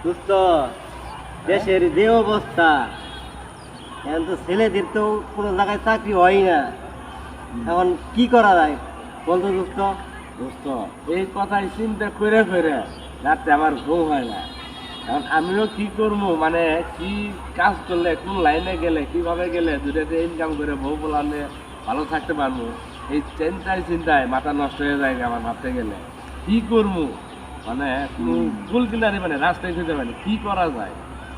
দোস্ত দেশের যে অবস্থা, এখন তো ছেলেদের তো কোনো জায়গায় চাকরি হয় না, এখন কি করা যায় বলতো দোস্ত? দোস্ত এই কথাই চিন্তা করে করে রাতে আমার ঘুম হয় না। এখন আমিও কি করবো, মানে কি কাজ করলে কোন লাইনে গেলে কিভাবে গেলে দুটাতে ইনকাম করে বউ বলানে ভালো থাকতে পারবো, এই চিন্তায় মাথা নষ্ট হয়ে যায় আমার ভাবতে গেলে। কি করবো মানে কোনো ফুল কিনারে মানে রাস্তায় খুঁজে পাই না, কি করা যায়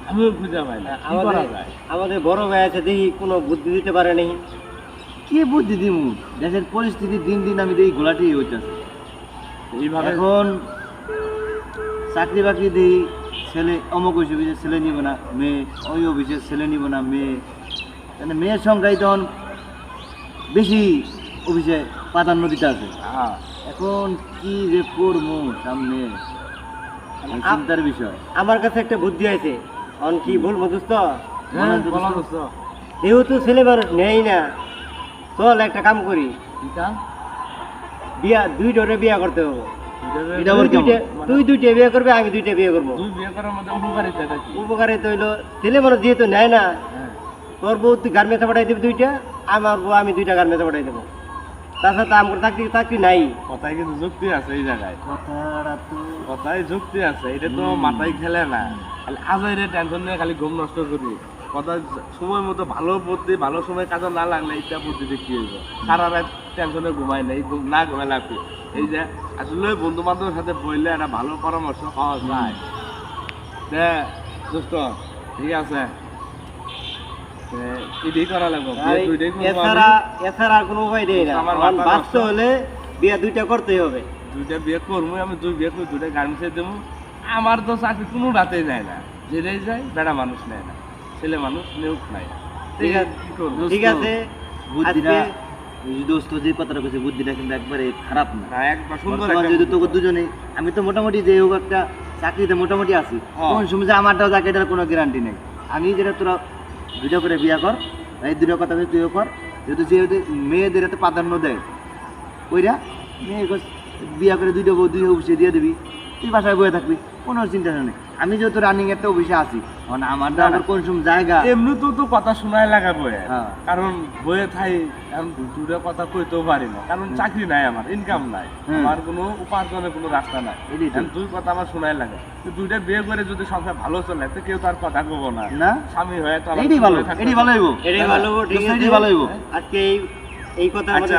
আমিও খুঁজে পাই না, কি করা যায়? আমাদের বড় ভাই আছে, দেখি কোনো বুদ্ধি দিতে পারে নাকি? কি বুদ্ধি দিমু? দেশের পরিস্থিতি দিন দিন আমি দেখি ঘোলাটি হইতেছে। এইভাবে এখন চাকরি বাকরি দিই, ছেলে অমুক অফিসে ছেলে নিব না মেয়ে, ওই অফিসে ছেলে নিব না মেয়ে, মানে মেয়ের সংখ্যাই তখন বেশি অফিসে প্রাধান্য দিতে আছে। হ্যাঁ, এখন কি যে করবো সামনে, এই চিন্তার বিষয়। আমার কাছে একটা বুদ্ধি আছে, এখন কি বলবো দোস্ত? হ্যাঁ, বলো দোস্ত। যেহেতু ছেলে মানুষ নেই না, চল একটা কাম করি, কি কাম? বিয়া দুইটারে বিয়া করতে হবে। এটা আবার কেমন? তুই দুইটা বিয়ে করবে, আমি দুইটা বিয়ে করবো। দুই বিয়ে করার মধ্যে উপকারিতাটা কি? উপকারে তো হইলো ছেলে মানুষ যেহেতু নেয় না, হ্যাঁ, তোর বউ তুই গার্মেন্টসে পাঠাই দিবি দুইটা, আমার বউ আমি দুইটা গার্মেন্টসে পাঠাই দেবো। তাছাড়া তো আমার চাকরি নাই। কথায় কিন্তু যুক্তি আছে এই জায়গায়, কথাটা তো কথায় যুক্তি আছে, এটা তো মাথায় খেলে না। খালি আজাইরে টেনশন নিয়ে খালি ঘুম নষ্ট করি। কথা সময় মতো ভালো বুদ্ধি ভালো সময় কাজে না লাগলে এটা বুদ্ধিতে কি হইব? সারা রাত টেনশনে ঘুমাই নাই, না ঘুমাই লাগবে। এই যে আসলে বন্ধু বান্ধবের সাথে বললে একটা ভালো পরামর্শ পাওয়া যায়। দোস্ত ঠিক আছে, এটাই করা লাগবে। দুইটাই করবো এছাড়া আর কোনো উপায় দেয় না। আমার আমার মাথা বাঁচতে নষ্ট। হলে বিয়া দুইটা করতেই হবে। দুইটা বিয়ে করবো আমি, দুই বিয়ে করে দুইটা গার্মেন্টসে দেবো। আমার তো চাকরি কোনো রাতেই নেয় না, যেটাই যায় বেড়া মানুষ নেয় না, ছেলে মানুষ নিয়োগ নাই। ঠিক আছে, কি করবো? ঠিক আছে। বুদ্ধিটা, আজকে- এই দোস্ত যে কথাটা কইছে বুদ্ধিটা কিন্তু একবারে খারাপ না। না, একবার সুন্দর বর্তমান একটা যেহেতু তোকে দুজনে, আমি তো মোটামুটি যে হোক একটা চাকরিতে মোটামুটি আছি, হ্যাঁ। কোন সময় যে আমারটাও চাকরি, এটার কোনো গ্যারান্টি নেই। আমি যেটা তোরা দুইটা করে বিয়া কর, এই দুইটা কথা আমি তুইও কর, যেহেতু মেয়েদের এত প্রাধান্য দেয়, ওইরা মেয়ে বিয়া করে দুইটা বউ দুই অফিসে দিয়ে দিবি, তুই বাসায় বয়ে থাকবি, কোনো চিন্তা নেই। আমি যেহেতু রানিং একটা অফিসে আছি, কারণ আমার তো আবার কোন সময় জায়গা এমনি তো কথা শোনায় লাগা বয়ে, হ্যাঁ। কারণ বয়ে থাই এখন দুটো কথা কইতেও পারি না, কারণ চাকরি নাই, আমার ইনকাম নাই, হুম। আমার কোনো উপার্জনের কোনো রাস্তা নাই। এটাই তো। এখন দুই কথা আমার শোনায় লাগে। তো দুইটা বিয়ে করে যদি সংসার ভালো চলে তো কেউ তার কথা কব না, না, স্বামী হয়ে তো আমার এটাই ভালো, চুপ করে থাকতে এটাই হবে। ভালো হইব, এটাই ভালো হবো, ঠিক আছে। এটাই ভালো হইব। আজকে এই কথা আচ্ছা,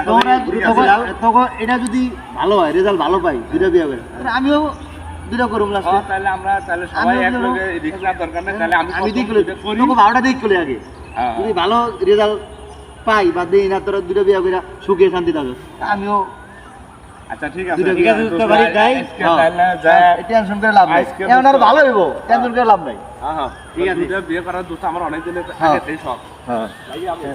তখন এটা যদি ভালো হয়, রেজাল্ট ভালো পাই, দুইটা বিয়ে করে, তাহলে আমিও দুইটা করুম লাস্টে। তাহলে আমরা তাহলে সবাই এক লগে রিস্ক নেওয়ার দরকার নেই, তাহলে আমি আমি প্রথম দিক দুইটা করি। তোকে ভালোটা দিক করে আগে, হ্যাঁ। যদি ভালো রেজাল্ট পাই বা দেই না, তোরা দুটো বিয়ে করে সুখে শান্তি থাকো, আমিও আচ্ছা ঠিক আছে, দুইটা ঠিক বিয়ে আছে, দুটো বাড়ি যাই। আজকে তাহলে যায় টেনশন করে লাভ নাই, আজকে এখন আরো ভালো হইব, টেনশন করে লাভ নাই। হ্যাঁ, ঠিক আছে। দুইটা বিয়ে করার দোস্ত আমার অনেক দিনের হ্যাঁ। আগে শখ। হ্যাঁ। ভাই, আমি-